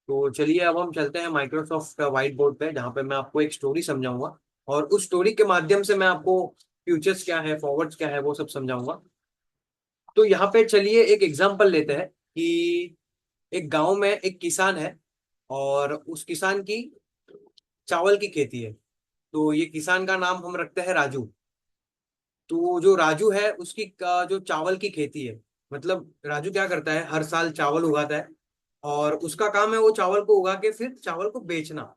तो चलिए अब हम चलते हैं माइक्रोसॉफ्ट व्हाइट बोर्ड पे, जहाँ पे मैं आपको एक स्टोरी समझाऊंगा और उस स्टोरी के माध्यम से मैं आपको फ्यूचर्स क्या है, फॉरवर्ड्स क्या है, वो सब समझाऊंगा। तो यहाँ पे चलिए एक एग्जांपल लेते हैं कि एक गांव में एक किसान है और उस किसान की चावल की खेती है। तो ये किसान का नाम हम रखते हैं राजू। तो जो राजू है उसकी जो चावल की खेती है, मतलब राजू क्या करता है, हर साल चावल उगाता है और उसका काम है वो चावल को उगा के फिर चावल को बेचना।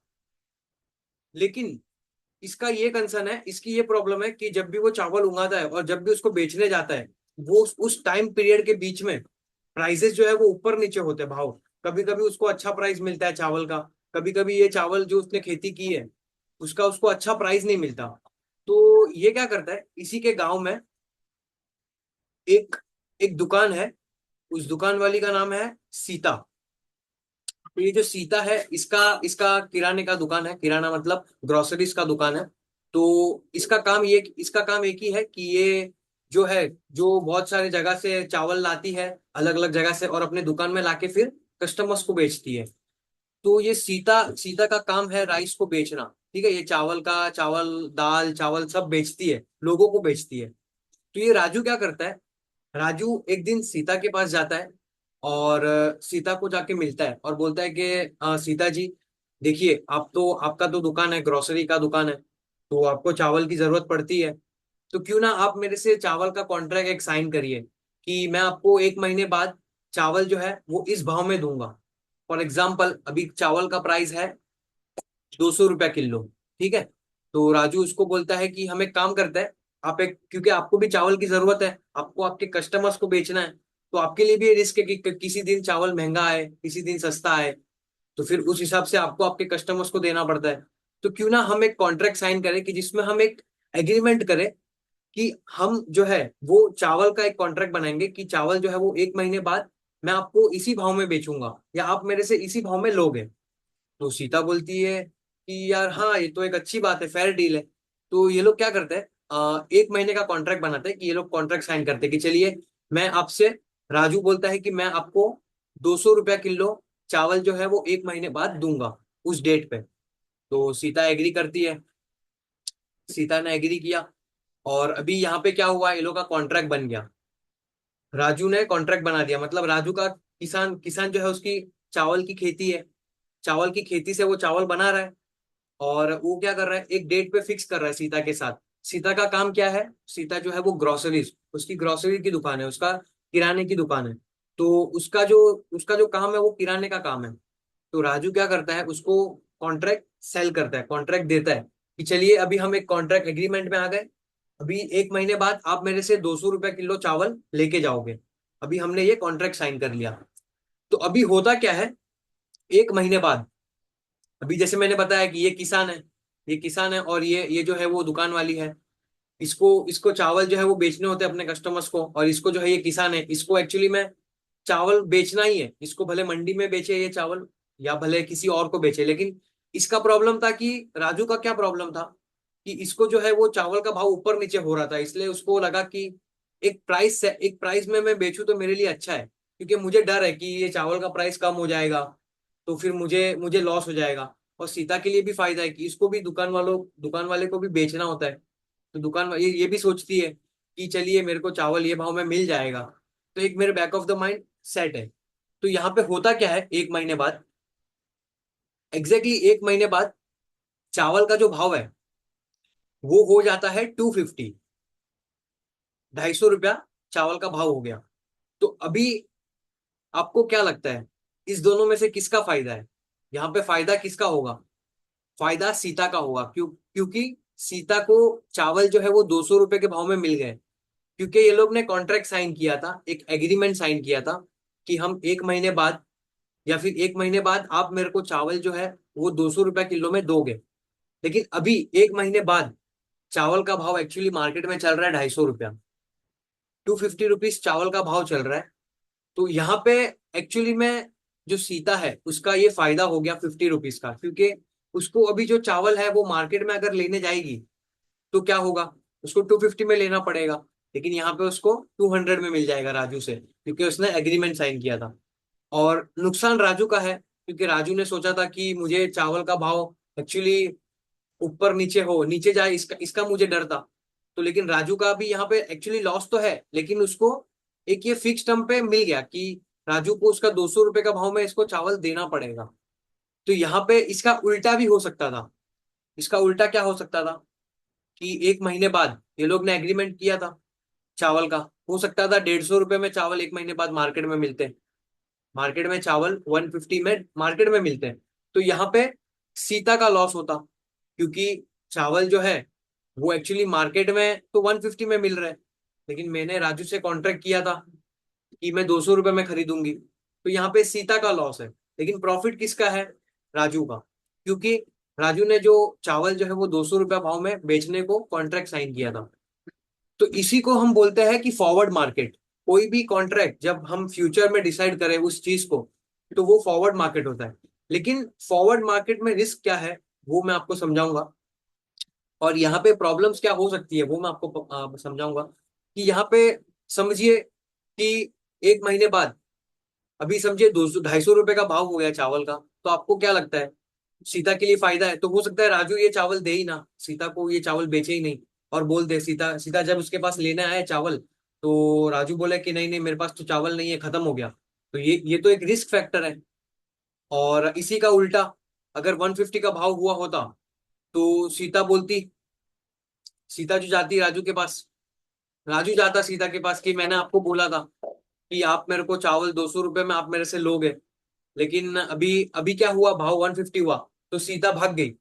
लेकिन इसका ये कंसर्न है, इसकी ये प्रॉब्लम है कि जब भी वो चावल उगाता है और जब भी उसको बेचने जाता है, वो उस टाइम पीरियड के बीच में प्राइसेस जो है वो ऊपर नीचे होते हैं भाव। कभी कभी उसको अच्छा प्राइस मिलता है चावल का, कभी कभी ये चावल जो उसने खेती की है उसका उसको अच्छा प्राइस नहीं मिलता। तो ये क्या करता है, इसी के गांव में एक एक दुकान है। उस दुकान वाली का नाम है सीता। तो ये जो सीता है, इसका इसका किराने का दुकान है, किराना मतलब ग्रोसरीज का दुकान है। तो इसका काम एक ही है कि ये जो है, जो बहुत सारे जगह से चावल लाती है, अलग अलग जगह से, और अपने दुकान में लाके फिर कस्टमर्स को बेचती है। तो ये सीता सीता का काम है राइस को बेचना। ठीक है, ये चावल दाल चावल सब बेचती है, लोगों को बेचती है। तो ये राजू क्या करता है, राजू एक दिन सीता के पास जाता है और सीता को जाके मिलता है और बोलता है कि सीता जी, देखिए आप तो, आपका तो दुकान है, ग्रोसरी का दुकान है, तो आपको चावल की जरूरत पड़ती है। तो क्यों ना आप मेरे से चावल का कॉन्ट्रैक्ट एक साइन करिए कि मैं आपको एक महीने बाद चावल जो है वो इस भाव में दूंगा। फॉर एग्जाम्पल अभी चावल का प्राइस है 200 रुपया किलो। ठीक है, तो राजू उसको बोलता है कि हम एक काम करते हैं, आप एक, क्योंकि आपको भी चावल की जरूरत है, आपको आपके कस्टमर्स को बेचना है, तो आपके लिए भी ये रिस्क है कि किसी दिन चावल महंगा आए, किसी दिन सस्ता आए, तो फिर उस हिसाब से आपको आपके कस्टमर्स को देना पड़ता है। तो क्यों ना हम एक कॉन्ट्रैक्ट साइन करें कि जिसमें हम एक एग्रीमेंट करें कि हम जो है वो चावल का एक कॉन्ट्रैक्ट बनाएंगे कि चावल जो है वो एक महीने बाद मैं आपको इसी भाव में बेचूंगा या आप मेरे से इसी भाव में लोगे। तो सीता बोलती है कि यार हाँ, ये तो एक अच्छी बात है, फेयर डील है। तो ये लोग क्या करते हैं, एक महीने का कॉन्ट्रैक्ट बनाते हैं कि ये लोग कॉन्ट्रैक्ट साइन करते हैं कि चलिए मैं आपसे, राजू बोलता है कि मैं आपको 200 रुपया किलो चावल जो है वो एक महीने बाद दूंगा उस डेट पे। तो सीता एग्री करती है, सीता ने एग्री किया। और अभी यहाँ पे क्या हुआ, ये लोग का कॉन्ट्रैक्ट बन गया, राजू ने कॉन्ट्रैक्ट बना दिया। मतलब राजू का किसान किसान जो है उसकी चावल की खेती है, चावल की खेती से वो चावल बना रहा है और वो क्या कर रहा है, एक डेट पे फिक्स कर रहा है सीता के साथ। सीता का काम क्या है, सीता जो है वो ग्रोसरीज, उसकी ग्रोसरी की दुकान है, उसका किराने की दुकान है। तो उसका जो काम है वो किराने का काम है। तो राजू क्या करता है, उसको कॉन्ट्रैक्ट सेल करता है, कॉन्ट्रैक्ट देता है कि चलिए अभी हम एक कॉन्ट्रैक्ट एग्रीमेंट में आ गए, अभी एक महीने बाद आप मेरे से 200 रुपया किलो चावल लेके जाओगे। अभी हमने ये कॉन्ट्रैक्ट साइन कर लिया। तो अभी होता क्या है, एक महीने बाद, अभी जैसे मैंने बताया कि ये किसान है, ये किसान है और ये जो है वो दुकान वाली है। इसको इसको चावल जो है वो बेचने होते हैं अपने कस्टमर्स को, और इसको जो है, ये किसान है, इसको एक्चुअली में चावल बेचना ही है। इसको भले मंडी में बेचे ये चावल या भले किसी और को बेचे, लेकिन इसका प्रॉब्लम था कि, राजू का क्या प्रॉब्लम था कि इसको जो है वो चावल का भाव ऊपर नीचे हो रहा था, इसलिए उसको लगा कि एक प्राइस में मैं बेचूं तो मेरे लिए अच्छा है, क्योंकि मुझे डर है कि ये चावल का प्राइस कम हो जाएगा तो फिर मुझे मुझे लॉस हो जाएगा। और सीता के लिए भी फायदा है कि इसको भी दुकान वाले को भी बेचना होता है। तो ये भी सोचती है कि चलिए मेरे को चावल ये भाव में मिल जाएगा। तो एक मेरे back of the mind set है। तो यहाँ पे होता क्या है, एक महीने बाद, एक महीने बाद चावल का जो भाव है वो हो जाता है 250, 250 रुपया चावल का भाव हो गया। तो अभी आपको क्या लगता है, इस दोनों में से किसका फायदा है, यहाँ पे फायदा किसका होगा? फायदा सीता का होगा। क्योंकि सीता को चावल जो है वो 200 रुपए के भाव में मिल गए, क्योंकि ये लोग ने कॉन्ट्रैक्ट साइन किया था, एक एग्रीमेंट साइन किया था कि हम एक महीने बाद या फिर एक महीने बाद आप मेरे को चावल जो है वो 200 रुपया किलो में दोगे। लेकिन अभी एक महीने बाद चावल का भाव एक्चुअली मार्केट में चल रहा है 250 रुपया, 250 रुपीज चावल का भाव चल रहा है। तो यहाँ पे एक्चुअली में जो सीता है उसका ये फायदा हो गया 50 रुपीज का, क्योंकि उसको अभी जो चावल है वो मार्केट में अगर लेने जाएगी तो क्या होगा, उसको 250 में लेना पड़ेगा। लेकिन यहाँ पे उसको 200 में मिल जाएगा राजू से, क्योंकि उसने एग्रीमेंट साइन किया था। और नुकसान राजू का है, क्योंकि राजू ने सोचा था कि मुझे चावल का भाव एक्चुअली ऊपर नीचे हो, नीचे जाए, इसका इसका मुझे डर था। तो लेकिन राजू का भी यहाँ पे एक्चुअली लॉस तो है, लेकिन उसको एक ये फिक्स टर्म पे मिल गया कि राजू को उसका 200 रुपए का भाव में इसको चावल देना पड़ेगा। तो यहाँ पे इसका उल्टा भी हो सकता था। इसका उल्टा क्या हो सकता था कि एक महीने बाद ये लोग ने एग्रीमेंट किया था चावल का, हो सकता था 150 रुपए में चावल एक महीने बाद मार्केट में मिलते हैं। मार्केट में चावल 150 में मार्केट में मिलते हैं। तो यहाँ पे सीता का लॉस होता, क्योंकि चावल जो है वो एक्चुअली मार्केट में तो 150 में मिल रहा है, लेकिन मैंने राजू से कॉन्ट्रैक्ट किया था कि मैं 200 रुपए में खरीदूंगी। तो यहाँ पे सीता का लॉस है, लेकिन प्रॉफिट किसका है? राजू का। क्योंकि राजू ने जो चावल जो है वो 200 रुपया भाव में बेचने को कॉन्ट्रैक्ट साइन किया था। तो इसी को हम बोलते हैं कि फॉरवर्ड मार्केट। कोई भी कॉन्ट्रैक्ट जब हम फ्यूचर में डिसाइड करें उस चीज को, तो वो फॉरवर्ड मार्केट होता है। लेकिन फॉरवर्ड मार्केट में रिस्क क्या है वो मैं आपको समझाऊंगा, और यहाँ पे प्रॉब्लम्स क्या हो सकती है वो मैं आपको समझाऊंगा। कि यहाँ पे समझिए कि एक महीने बाद, अभी समझिए 200 250 रुपए का भाव हो गया चावल का, तो आपको क्या लगता है सीता के लिए फायदा है? तो हो सकता है राजू ये चावल दे ही ना, सीता को ये चावल बेचे ही नहीं, और बोल दे सीता सीता जब उसके पास लेने आए चावल, तो राजू बोले कि नहीं नहीं मेरे पास तो चावल नहीं है, खत्म हो गया। तो ये तो एक रिस्क फैक्टर है। और इसी का उल्टा, अगर 150 का भाव हुआ होता तो सीता बोलती, सीता जो जाती राजू के पास, राजू जाता सीता के पास कि मैंने आपको बोला था कि आप मेरे को चावल 200 रुपए में आप मेरे से लोगे, लेकिन अभी अभी क्या हुआ, भाव 150 हुआ। तो सीता भाग गई।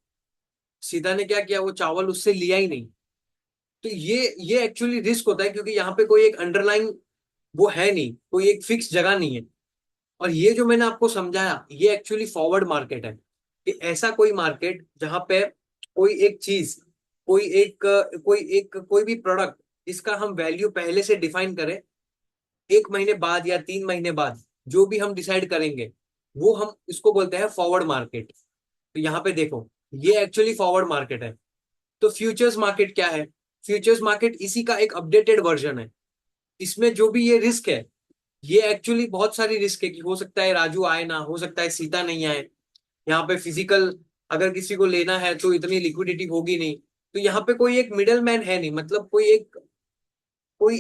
सीता ने क्या किया, वो चावल उससे लिया ही नहीं। तो ये एक्चुअली रिस्क होता है, क्योंकि यहाँ पे कोई एक अंडरलाइन वो है नहीं, कोई एक फिक्स जगह नहीं है। और ये जो मैंने आपको समझाया ये एक्चुअली फॉरवर्ड मार्केट है। कि ऐसा कोई मार्केट जहां पे कोई एक चीज, कोई भी प्रोडक्ट, इसका हम वैल्यू पहले से डिफाइन करें, एक महीने बाद या 3 महीने बाद जो भी हम डिसाइड करेंगे, वो हम इसको बोलते हैं फॉरवर्ड मार्केट। तो यहाँ पे देखो, ये एक्चुअली फॉरवर्ड मार्केट है। तो फ्यूचर्स मार्केट क्या है? फ्यूचर्स मार्केट इसी का एक अपडेटेड वर्जन है। इसमें जो भी ये रिस्क है, ये एक्चुअली बहुत सारी रिस्क है कि हो सकता है राजू आए ना, हो सकता है सीता नहीं आए। यहाँ पे फिजिकल अगर किसी को लेना है तो इतनी लिक्विडिटी होगी नहीं। तो यहाँ पे कोई एक मिडल मैन है नहीं, मतलब कोई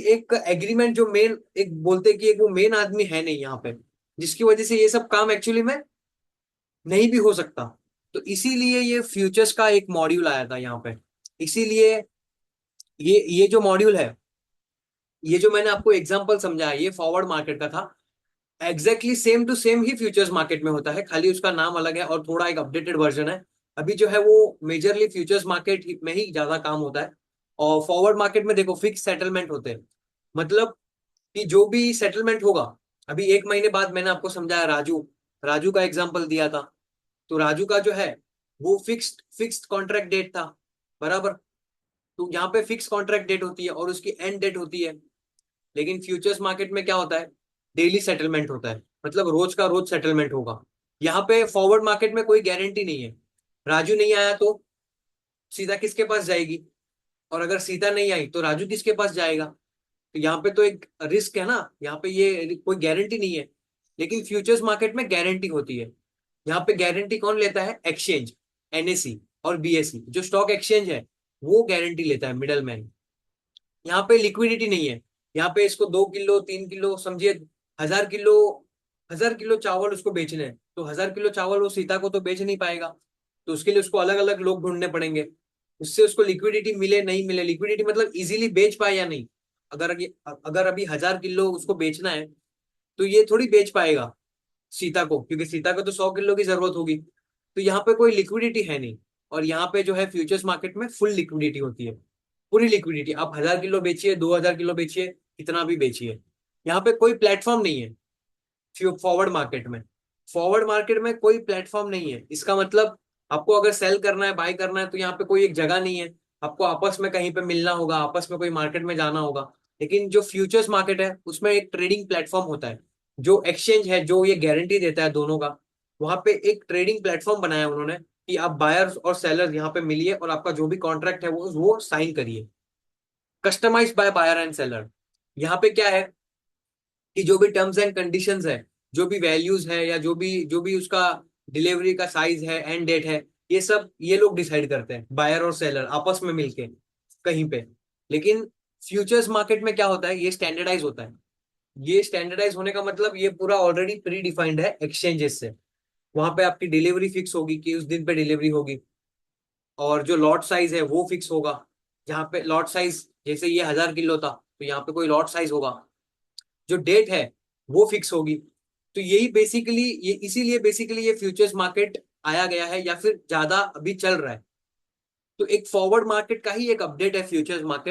एक एग्रीमेंट जो मेन एक बोलते कि एक वो मेन आदमी है नहीं यहाँ पे, जिसकी वजह से ये सब काम एक्चुअली में नहीं भी हो सकता। तो इसीलिए ये फ्यूचर्स का एक मॉड्यूल आया था यहाँ पे। इसीलिए ये जो मॉड्यूल है, ये जो मैंने आपको एग्जांपल समझाया, ये फॉरवर्ड मार्केट का था। एग्जैक्टली सेम टू सेम ही फ्यूचर्स मार्केट में होता है, खाली उसका नाम अलग है और थोड़ा एक अपडेटेड वर्जन है। अभी जो है वो मेजरली फ्यूचर्स मार्केट में ही ज्यादा काम होता है। और फॉरवर्ड मार्केट में देखो फिक्स सेटलमेंट होते हैं। मतलब कि जो भी सेटलमेंट होगा, अभी एक महीने बाद मैंने आपको समझाया, राजू राजू का एग्जांपल दिया था। तो राजू का जो है वो फिक्स्ड फिक्स्ड कॉन्ट्रैक्ट डेट था, बराबर। तो यहाँ पे फिक्स कॉन्ट्रैक्ट डेट होती है और उसकी एंड डेट होती है। लेकिन फ्यूचर्स मार्केट में क्या होता है, डेली सेटलमेंट होता है, मतलब रोज का रोज सेटलमेंट होगा। यहाँ पे फॉरवर्ड मार्केट में कोई गारंटी नहीं है। राजू नहीं आया तो सीता किसके पास जाएगी, और अगर सीता नहीं आई तो राजू किसके पास जाएगा? तो यहाँ पे तो एक रिस्क है ना, यहाँ पे ये कोई गारंटी नहीं है। लेकिन फ्यूचर्स मार्केट में गारंटी होती है। यहाँ पे गारंटी कौन लेता है? एक्सचेंज, एनएससी और बीएससी जो स्टॉक एक्सचेंज है, वो गारंटी लेता है, मिडल मैन। यहाँ पे लिक्विडिटी नहीं है। यहाँ पे इसको 2 किलो 3 किलो समझिए, 1000 किलो, 1000 किलो चावल उसको बेचने हैं, तो 1000 किलो चावल वो सीता को तो बेच नहीं पाएगा। तो उसके लिए उसको अलग अलग लोग ढूंढने पड़ेंगे। उससे उसको लिक्विडिटी मिले नहीं मिले, लिक्विडिटी मतलब इजीली बेच पाए या नहीं। अगर अभी 1000 किलो उसको बेचना है, तो ये थोड़ी बेच पाएगा सीता को, क्योंकि सीता को तो 100 किलो की जरूरत होगी। तो यहाँ पे कोई लिक्विडिटी है नहीं। और यहाँ पे जो है फ्यूचर्स मार्केट में फुल लिक्विडिटी होती है। पूरी लिक्विडिटी, आप 1000 किलो बेचिए, 2000 किलो बेचिए, कितना भी बेचिए। यहाँ पे कोई प्लेटफॉर्म नहीं है फॉरवर्ड मार्केट में। फॉरवर्ड मार्केट में कोई प्लेटफॉर्म नहीं है, इसका मतलब आपको अगर सेल करना है, बाय करना है, तो यहाँ पे कोई एक जगह नहीं है। आपको आपस में कहीं पे मिलना होगा, आपस में कोई मार्केट में जाना होगा। लेकिन जो फ्यूचर्स मार्केट है उसमें एक ट्रेडिंग प्लेटफॉर्म होता है, जो एक्सचेंज है जो ये गारंटी देता है दोनों का। वहां पे एक ट्रेडिंग प्लेटफॉर्म बनाया उन्होंने कि आप बायर्स और सेलर्स यहाँ पे मिलिए और आपका जो भी कॉन्ट्रैक्ट है वो साइन करिए, customise by buyer and seller. यहाँ पे क्या है कि जो भी टर्म्स एंड कंडीशंस है, जो भी वैल्यूज है, या जो भी उसका डिलीवरी का साइज है, एंड डेट है, ये सब ये लोग डिसाइड करते हैं, बायर और सेलर आपस में मिलके कहीं पे। लेकिन फ्यूचर्स मार्केट में क्या होता है, ये स्टैंडर्डाइज होता है। ये स्टैंडर्डाइज होने का मतलब ये पूरा ऑलरेडी प्री डिफाइंड है एक्सचेंजेस से। वहां पे आपकी डिलीवरी फिक्स होगी कि उस दिन पे डिलीवरी होगी, और जो लॉट साइज है वो फिक्स होगा। जहाँ पे लॉट साइज, जैसे ये 1000 किलो था तो यहाँ पे कोई लॉट साइज होगा। जो डेट है वो फिक्स होगी। तो यही बेसिकली, ये इसीलिए बेसिकली ये फ्यूचर्स मार्केट आया गया है, या फिर ज्यादा अभी चल रहा है। तो एक फॉरवर्ड मार्केट का ही एक अपडेट है फ्यूचर्स मार्केट।